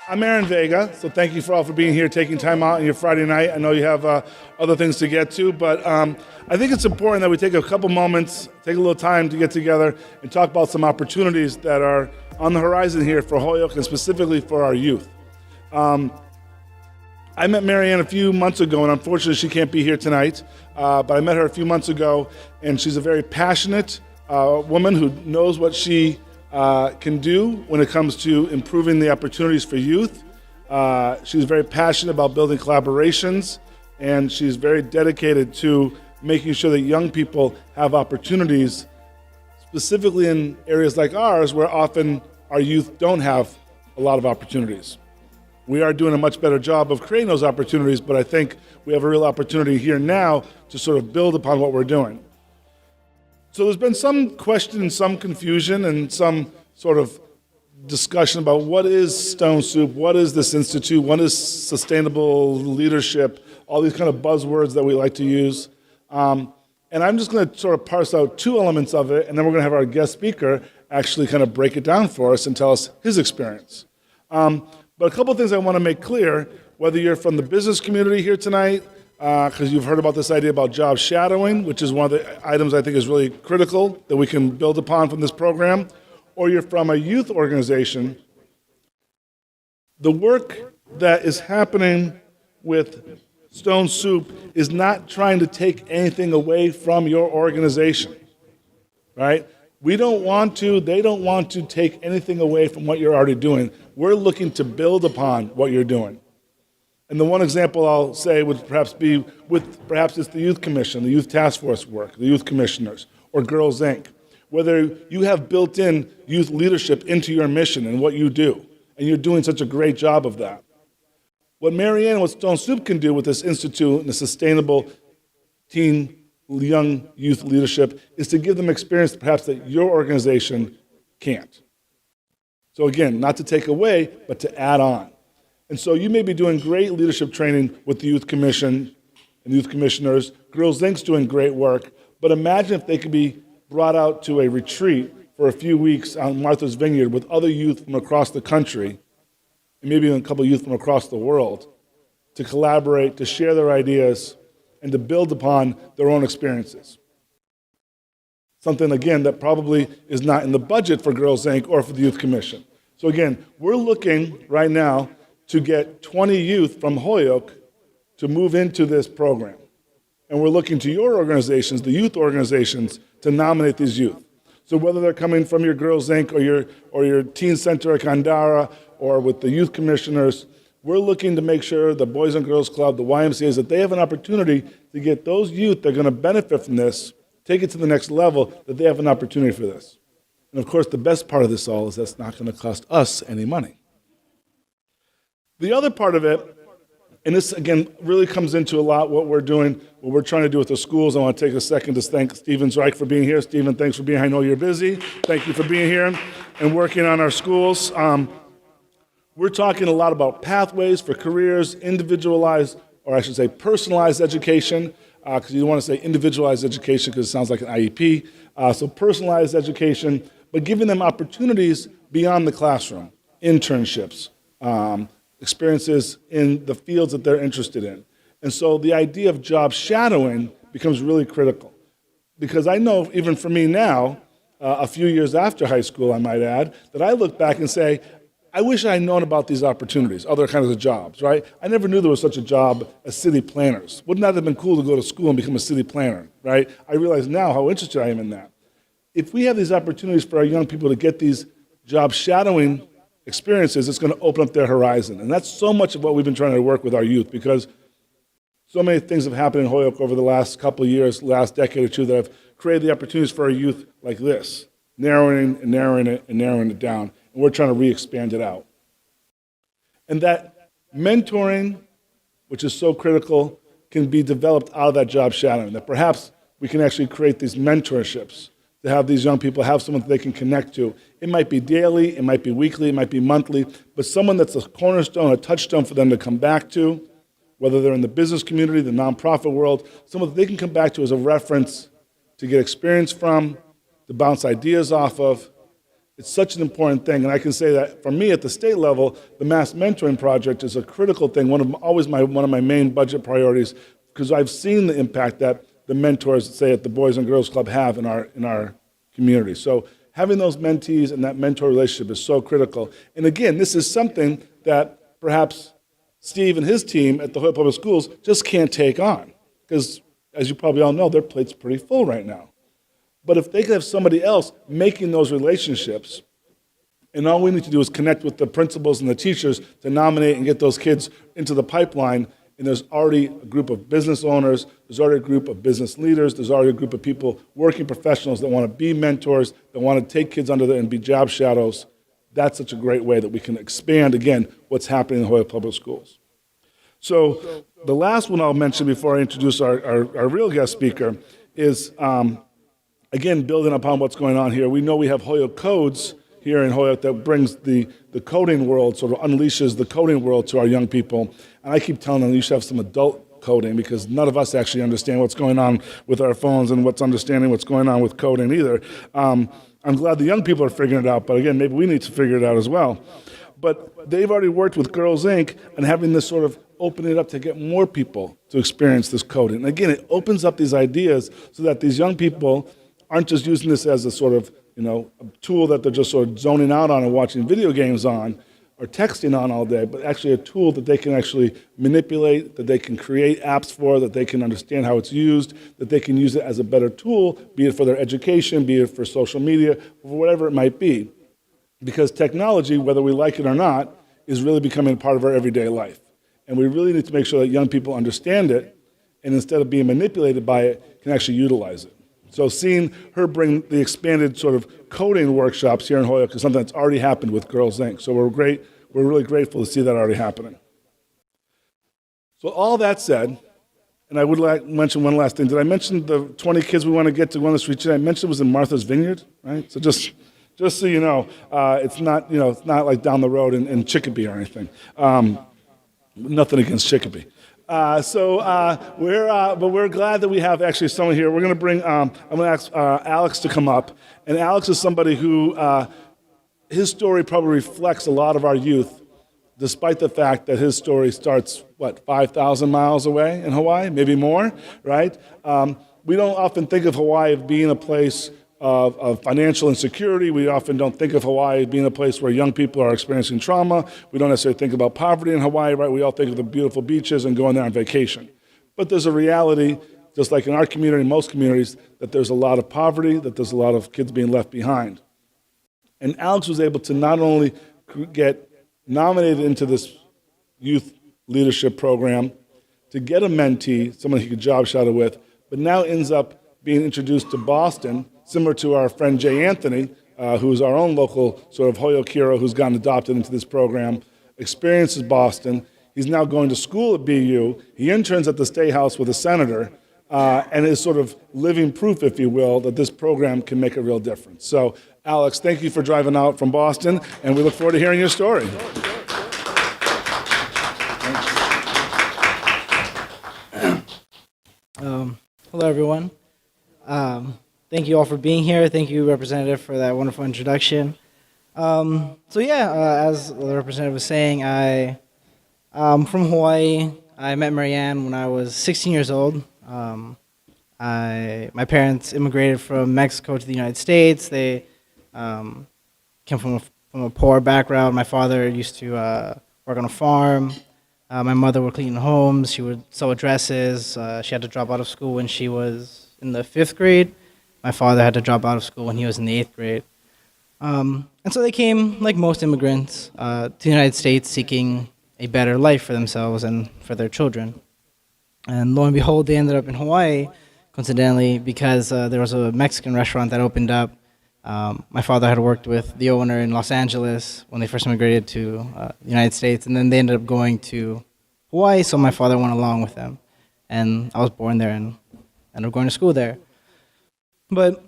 I'm Aaron Vega, so thank you for all for being here, taking time out on your Friday night. I know you have other things to get to, but I think it's important that we take a couple moments, take a little time to get together and talk about some opportunities that are on the horizon here for Holyoke and specifically for our youth. I met Marianne a few months ago, and unfortunately she can't be here tonight, but I met her a few months ago, and she's a very passionate woman who knows what she can do when it comes to improving the opportunities for youth. She's very passionate about building collaborations, and she's very dedicated to making sure that young people have opportunities, specifically in areas like ours where often our youth don't have a lot of opportunities. We are doing a much better job of creating those opportunities, but I think we have a real opportunity here now to sort of build upon what we're doing. So there's been some question and some confusion and some sort of discussion about what is Stone Soup, what is this institute, what is sustainable leadership, all these kind of buzzwords that we like to use. And I'm just going to sort of parse out two elements of it, and then we're going to have our guest speaker actually kind of break it down for us and tell us his experience. But a couple of things I want to make clear, whether you're from the business community here tonight, because you've heard about this idea about job shadowing, which is one of the items I think is really critical that we can build upon from this program, or you're from a youth organization, the work that is happening with Stone Soup is not trying to take anything away from your organization, right? We don't want to, they don't want to take anything away from what you're already doing. We're looking to build upon what you're doing. And the one example I'll say would perhaps be with perhaps it's the Youth Commission, the Youth Task Force work, the Youth Commissioners, or Girls Inc., whether you have built-in youth leadership into your mission and what you do, and you're doing such a great job of that. What Marianne and what Stone Soup can do with this institute and the sustainable teen, young youth leadership is to give them experience perhaps that your organization can't. So again, not to take away, but to add on. And so you may be doing great leadership training with the Youth Commission and Youth Commissioners. Girls Inc.'s doing great work, but imagine if they could be brought out to a retreat for a few weeks on Martha's Vineyard with other youth from across the country, and maybe even a couple of youth from across the world, to collaborate, to share their ideas, and to build upon their own experiences. Something, again, that probably is not in the budget for Girls Inc. or for the Youth Commission. So again, we're looking right now to get 20 youth from Holyoke to move into this program. And we're looking to your organizations, the youth organizations, to nominate these youth. So whether they're coming from your Girls Inc. or your Teen Center at Kandara or with the Youth Commissioners, we're looking to make sure the Boys and Girls Club, the YMCAs, that they have an opportunity to get those youth that are going to benefit from this, take it to the next level, that they have an opportunity for this. And of course, the best part of this all is that's not going to cost us any money. The other part of it, and this again really comes into a lot what we're doing, what we're trying to do with the schools. I want to take a second to thank Stephen Zweig for being here. Stephen, thanks for being here. I know you're busy. Thank you for being here and working on our schools. We're talking a lot about pathways for careers, individualized, or I should say personalized education, because you don't want to say individualized education because it sounds like an IEP. So personalized education, but giving them opportunities beyond the classroom, internships, experiences in the fields that they're interested in. And so the idea of job shadowing becomes really critical. Because I know, even for me now, a few years after high school, I might add, that I look back and say, I wish I had known about these opportunities, other kinds of jobs, right? I never knew there was such a job as city planners. Wouldn't that have been cool to go to school and become a city planner, right? I realize now how interested I am in that. If we have these opportunities for our young people to get these job shadowing experiences, it's going to open up their horizon. And that's so much of what we've been trying to work with our youth, because so many things have happened in Holyoke over the last couple of years, last decade or two, that have created the opportunities for our youth like this, narrowing it down. And we're trying to re-expand it out. And that mentoring, which is so critical, can be developed out of that job shadowing, that perhaps we can actually create these mentorships to have these young people have someone that they can connect to. It might be daily, it might be weekly, it might be monthly, but someone that's a cornerstone, a touchstone for them to come back to, whether they're in the business community, the nonprofit world, someone that they can come back to as a reference to get experience from, to bounce ideas off of, It's such an important thing, and I can say that for me at the state level, the Mass Mentoring Project is a critical thing, one of my main budget priorities, because I've seen the impact that the mentors, say at the Boys and Girls Club, have in our community. So having those mentees and that mentor relationship is so critical. And again, this is something that perhaps Steve and his team at the Holyoke Public Schools just can't take on, because as you probably all know, their plate's pretty full right now. But if they could have somebody else making those relationships, and all we need to do is connect with the principals and the teachers to nominate and get those kids into the pipeline, and there's already a group of business owners, there's already a group of business leaders, there's already a group of people, working professionals that want to be mentors, that want to take kids under there and be job shadows. That's such a great way that we can expand, again, what's happening in the Holyoke Public Schools. So the last one I'll mention before I introduce our real guest speaker is, again, building upon what's going on here. We know we have Holyoke Codes here in Holyoke that brings the coding world, sort of unleashes the coding world to our young people. And I keep telling them you should have some adult coding, because none of us actually understand what's going on with our phones and what's going on with coding either. I'm glad the young people are figuring it out, but again, maybe we need to figure it out as well. But they've already worked with Girls Inc. and having this sort of open it up to get more people to experience this coding. And again, it opens up these ideas so that these young people aren't just using this as a sort of, a tool that they're just sort of zoning out on and watching video games on or texting on all day, but actually a tool that they can actually manipulate, that they can create apps for, that they can understand how it's used, that they can use it as a better tool, be it for their education, be it for social media, for whatever it might be. Because technology, whether we like it or not, is really becoming part of our everyday life. And we really need to make sure that young people understand it, and instead of being manipulated by it, can actually utilize it. So seeing her bring the expanded sort of coding workshops here in Holyoke is something that's already happened with Girls Inc. So we're really grateful to see that already happening. So all that said, and I would like to mention one last thing. Did I mention the 20 kids we want to get to go on the street today? I mentioned it was in Martha's Vineyard, right? So just so you know, it's not like down the road in Chicopee or anything. Nothing against Chicopee. But we're glad that we have actually someone here. We're going to bring, I'm going to ask Alex to come up. And Alex is somebody who, his story probably reflects a lot of our youth, despite the fact that his story starts, 5,000 miles away in Hawaii, maybe more, right? We don't often think of Hawaii as being a place of financial insecurity. We often don't think of Hawaii as being a place where young people are experiencing trauma. We don't necessarily think about poverty in Hawaii, right? We all think of the beautiful beaches and going there on vacation. But there's a reality, just like in our community, most communities, that there's a lot of poverty, that there's a lot of kids being left behind. And Alex was able to not only get nominated into this youth leadership program, to get a mentee, someone he could job shadow with, but now ends up being introduced to Boston, similar to our friend Jay Anthony, who's our own local sort of Holyoke hero who's gotten adopted into this program, experiences Boston. He's now going to school at BU. He interns at the State House with a senator, and is sort of living proof, if you will, that this program can make a real difference. So, Alex, thank you for driving out from Boston, and we look forward to hearing your story. Hello, everyone. Thank you all for being here. Thank you, Representative, for that wonderful introduction. As the representative was saying, I'm from Hawaii. I met Marianne when I was 16 years old. My parents immigrated from Mexico to the United States. They came from a poor background. My father used to work on a farm. My mother would clean homes. She would sew dresses. She had to drop out of school when she was in the 5th grade. My father had to drop out of school when he was in the 8th grade. And so they came, like most immigrants, to the United States seeking a better life for themselves and for their children. And lo and behold, they ended up in Hawaii, coincidentally, because there was a Mexican restaurant that opened up. My father had worked with the owner in Los Angeles when they first immigrated to the United States, and then they ended up going to Hawaii, so my father went along with them. And I was born there and ended up going to school there. But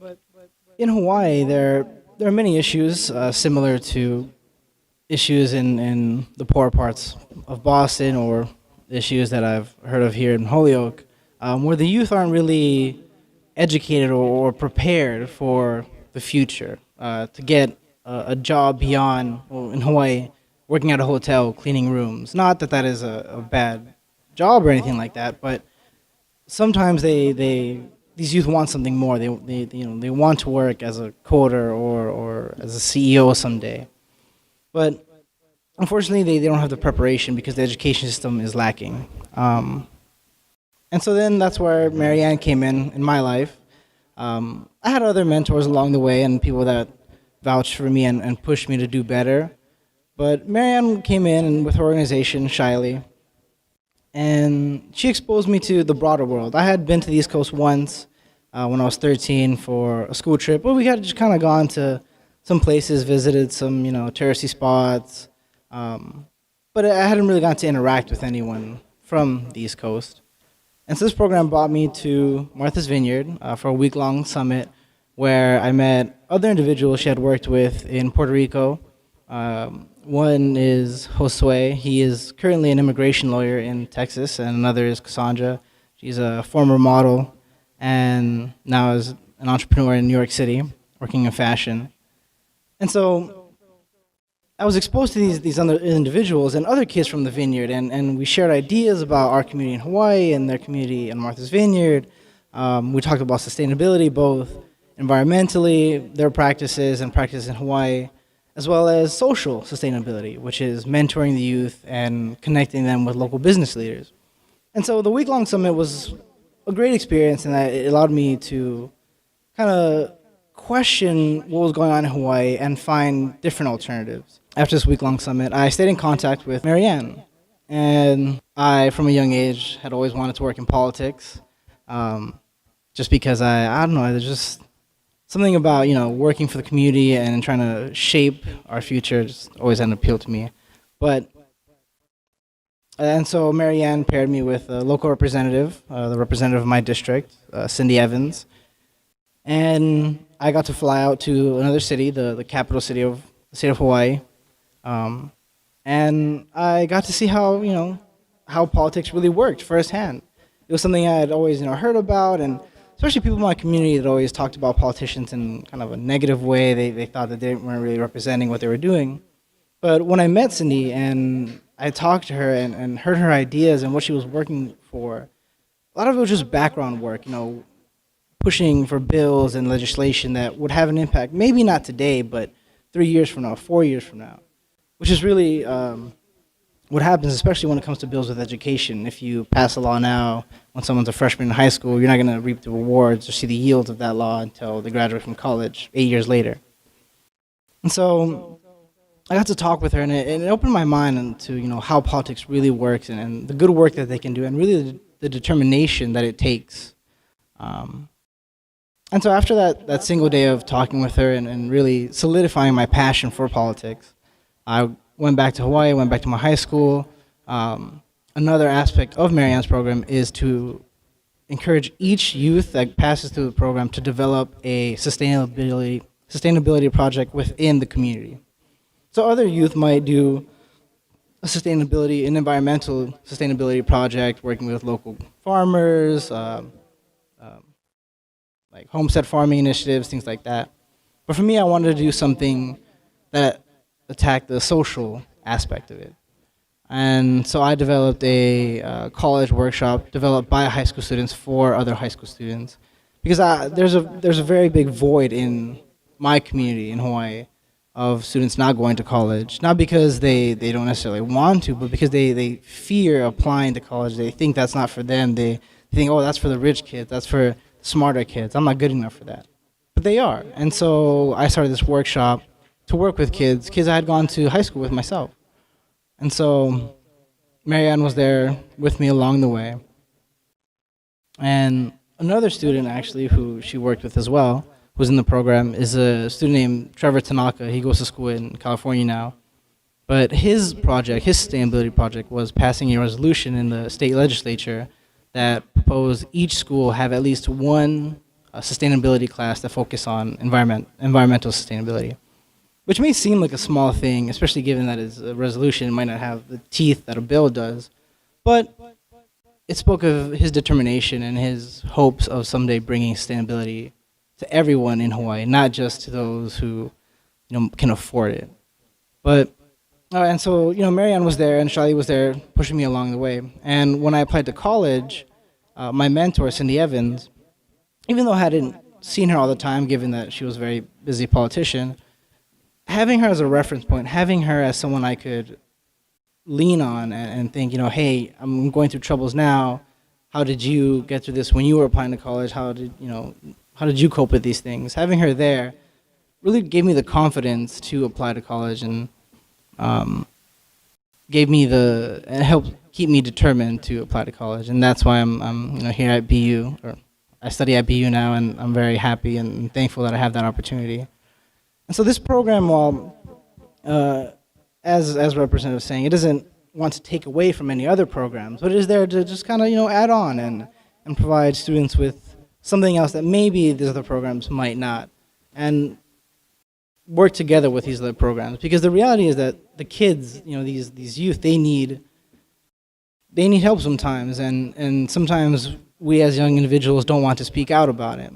in Hawaii, there are many issues similar to issues in the poorer parts of Boston or issues that I've heard of here in Holyoke, where the youth aren't really educated or prepared for the future, to get a job beyond, well, in Hawaii, working at a hotel, cleaning rooms. Not that that is a bad job or anything like that, but sometimes these youth want something more. They want to work as a coder or as a CEO someday. But unfortunately, they don't have the preparation because the education system is lacking. And so then that's where Marianne came in my life. I had other mentors along the way and people that vouched for me and pushed me to do better. But Marianne came in and with her organization, Shyly, and she exposed me to the broader world. I had been to the East Coast once when I was 13 for a school trip, but we had just kind of gone to some places, visited some, touristy spots, but I hadn't really gotten to interact with anyone from the East Coast. And so this program brought me to Martha's Vineyard for a week-long summit where I met other individuals she had worked with in Puerto Rico. One is Josue. He is currently an immigration lawyer in Texas, and another is Cassandra. She's a former model and now is an entrepreneur in New York City, working in fashion. And so I was exposed to these other individuals and other kids from the vineyard, and we shared ideas about our community in Hawaii and their community in Martha's Vineyard. We talked about sustainability, both environmentally, their practices and practices in Hawaii, as well as social sustainability, which is mentoring the youth and connecting them with local business leaders. And so the week-long summit was a great experience, and it allowed me to kind of question what was going on in Hawaii and find different alternatives. After this week-long summit, I stayed in contact with Marianne, and I, from a young age, had always wanted to work in politics, just because I don't know, there's just something about, working for the community and trying to shape our future just always had an appeal to me. And so Marianne paired me with a local representative, the representative of my district, Cindy Evans, and I got to fly out to another city, the capital city of the state of Hawaii, and I got to see how politics really worked firsthand. It was something I had always heard about, and especially people in my community that always talked about politicians in kind of a negative way. They thought that they weren't really representing what they were doing. But when I met Cindy and I talked to her and heard her ideas and what she was working for, a lot of it was just background work, pushing for bills and legislation that would have an impact, maybe not today, but 3 years from now, 4 years from now, which is really what happens, especially when it comes to bills with education. If you pass a law now, when someone's a freshman in high school, you're not going to reap the rewards or see the yields of that law until they graduate from college 8 years later. And so I got to talk with her, and it opened my mind to how politics really works and the good work that they can do, and really the determination that it takes. And so after that single day of talking with her and really solidifying my passion for politics, I went back to Hawaii, went back to my high school. Another aspect of Marianne's program is to encourage each youth that passes through the program to develop a sustainability project within the community. So other youth might do an environmental sustainability project, working with local farmers, like homestead farming initiatives, things like that. But for me, I wanted to do something that attacked the social aspect of it. And so I developed a college workshop developed by high school students for other high school students, because there's a very big void in my community in Hawaii of students not going to college, not because they don't necessarily want to, but because they fear applying to college. They think that's not for them. They think, oh, that's for the rich kids, that's for smarter kids. I'm not good enough for that. But they are. And so I started this workshop to work with kids I had gone to high school with myself. And so Marianne was there with me along the way. And another student, actually, who she worked with as well, who's in the program, is a student named Trevor Tanaka. He goes to school in California now. But his sustainability project, was passing a resolution in the state legislature that proposed each school have at least one sustainability class that focus on environmental sustainability, which may seem like a small thing, especially given that it's a resolution. It might not have the teeth that a bill does, but it spoke of his determination and his hopes of someday bringing sustainability to everyone in Hawaii, not just to those who can afford it. But and so Marianne was there and Charlie was there pushing me along the way. And when I applied to college, my mentor Cindy Evans, even though I hadn't seen her all the time, given that she was a very busy politician, having her as a reference point, having her as someone I could lean on and think, hey, I'm going through troubles now. How did you get through this when you were applying to college? How did you cope with these things? Having her there really gave me the confidence to apply to college and and helped keep me determined to apply to college. And that's why I'm here at BU, or I study at BU now, and I'm very happy and thankful that I have that opportunity. And so this program, while as Representative was saying, it doesn't want to take away from any other programs, but it is there to just kind of add on and provide students with something else that maybe these other programs might not, and work together with these other programs. Because the reality is that the kids, these youth, they need help sometimes, and sometimes we as young individuals don't want to speak out about it.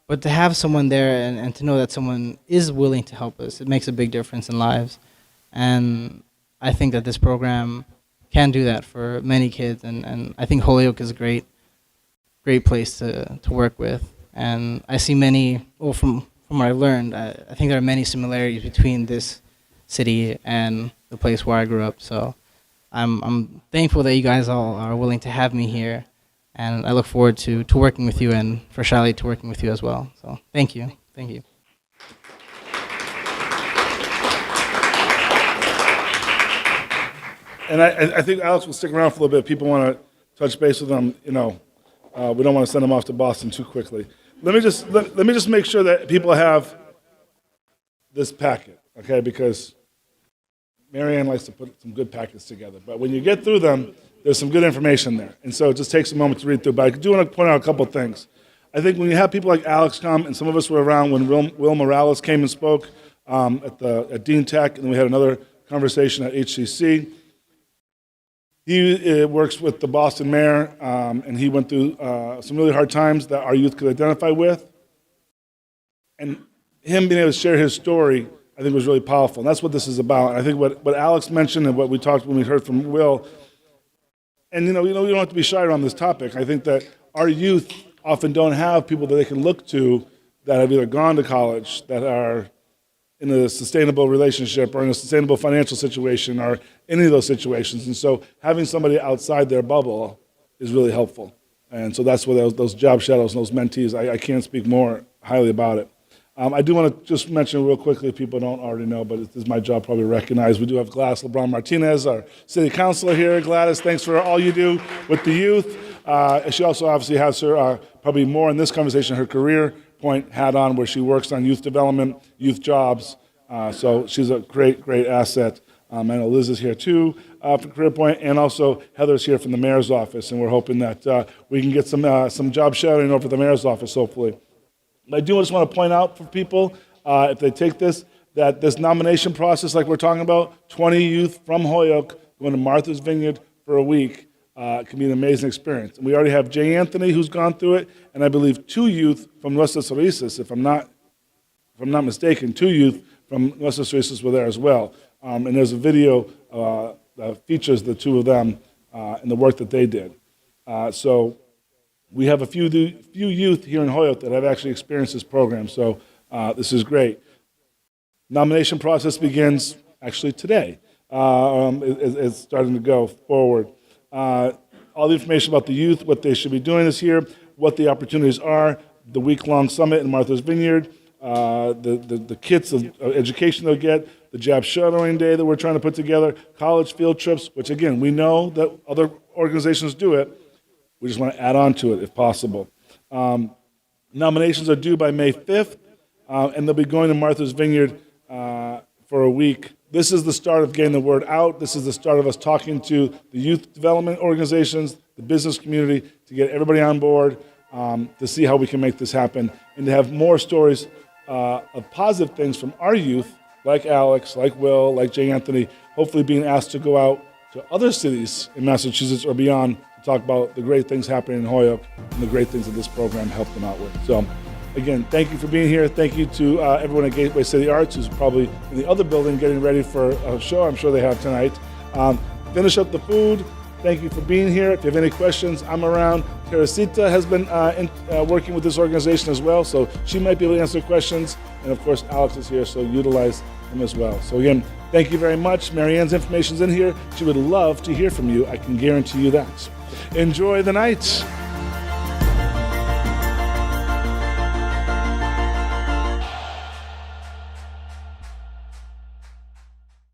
But to have someone there and to know that someone is willing to help us, it makes a big difference in lives. And I think that this program can do that for many kids, and I think Holyoke is a great place to work with. And I see many, from what I've learned, I think there are many similarities between this city and the place where I grew up. So I'm thankful that you guys all are willing to have me here, and I look forward to working with you, and for Charlie to working with you as well. So thank you. Thank you. And I think Alex will stick around for a little bit. People want to touch base with them. We don't want to send them off to Boston too quickly. Let me just make sure that people have this packet, okay? Because Marianne likes to put some good packets together. But when you get through them, there's some good information there. And so it just takes a moment to read through. But I do want to point out a couple of things. I think when you have people like Alex come, and some of us were around when Will Morales came and spoke at Dean Tech, and then we had another conversation at HCC. He works with the Boston mayor, and he went through some really hard times that our youth could identify with. And him being able to share his story, I think, was really powerful. And that's what this is about. And I think what Alex mentioned and what we talked when we heard from Will, and you don't have to be shy around this topic. I think that our youth often don't have people that they can look to that have either gone to college, that are in a sustainable relationship or in a sustainable financial situation or any of those situations. And so having somebody outside their bubble is really helpful. And so that's where those job shadows and those mentees, I can't speak more highly about it. I do want to just mention real quickly, if people don't already know, but it is my job probably to recognize, we do have Gladys LeBron Martinez, our city councilor here. Gladys, thanks for all you do with the youth. She also obviously has her, probably more in this conversation, her career point hat on, where she works on youth development, youth jobs. So she's a great asset. I know Liz is here too for Career Point, and also Heather's here from the mayor's office, and we're hoping that we can get some job shadowing over at the mayor's office, hopefully. I do just want to point out for people, if they take this, that this nomination process, like we're talking about, 20 youth from Holyoke going to Martha's Vineyard for a week, can be an amazing experience. And we already have Jay Anthony, who's gone through it, and I believe 2 youth from Nuestras Raíces, if I'm not mistaken, 2 youth from Nuestras Raíces were there as well. And there's a video that features the 2 of them and the work that they did. So we have a few youth here in Holyoke that have actually experienced this program, so this is great. Nomination process begins actually today. It's starting to go forward. All the information about the youth, what they should be doing this year, what the opportunities are, the week-long summit in Martha's Vineyard, the kits of education they'll get, the job shadowing day that we're trying to put together, college field trips, which again, we know that other organizations do it. We just want to add on to it if possible. Nominations are due by May 5th, and they'll be going to Martha's Vineyard for a week. This is the start of getting the word out. This is the start of us talking to the youth development organizations, the business community, to get everybody on board, to see how we can make this happen, and to have more stories of positive things from our youth, like Alex, like Will, like Jay Anthony, hopefully being asked to go out to other cities in Massachusetts or beyond to talk about the great things happening in Holyoke and the great things that this program helped them out with. So again, thank you for being here. Thank you to everyone at Gateway City Arts, who's probably in the other building getting ready for a show I'm sure they have tonight. Finish up the food. Thank you for being here. If you have any questions, I'm around. Teresita has been working with this organization as well, so she might be able to answer questions. And of course, Alex is here, so utilize him as well. So again, thank you very much. Marianne's information's in here. She would love to hear from you. I can guarantee you that. Enjoy the night.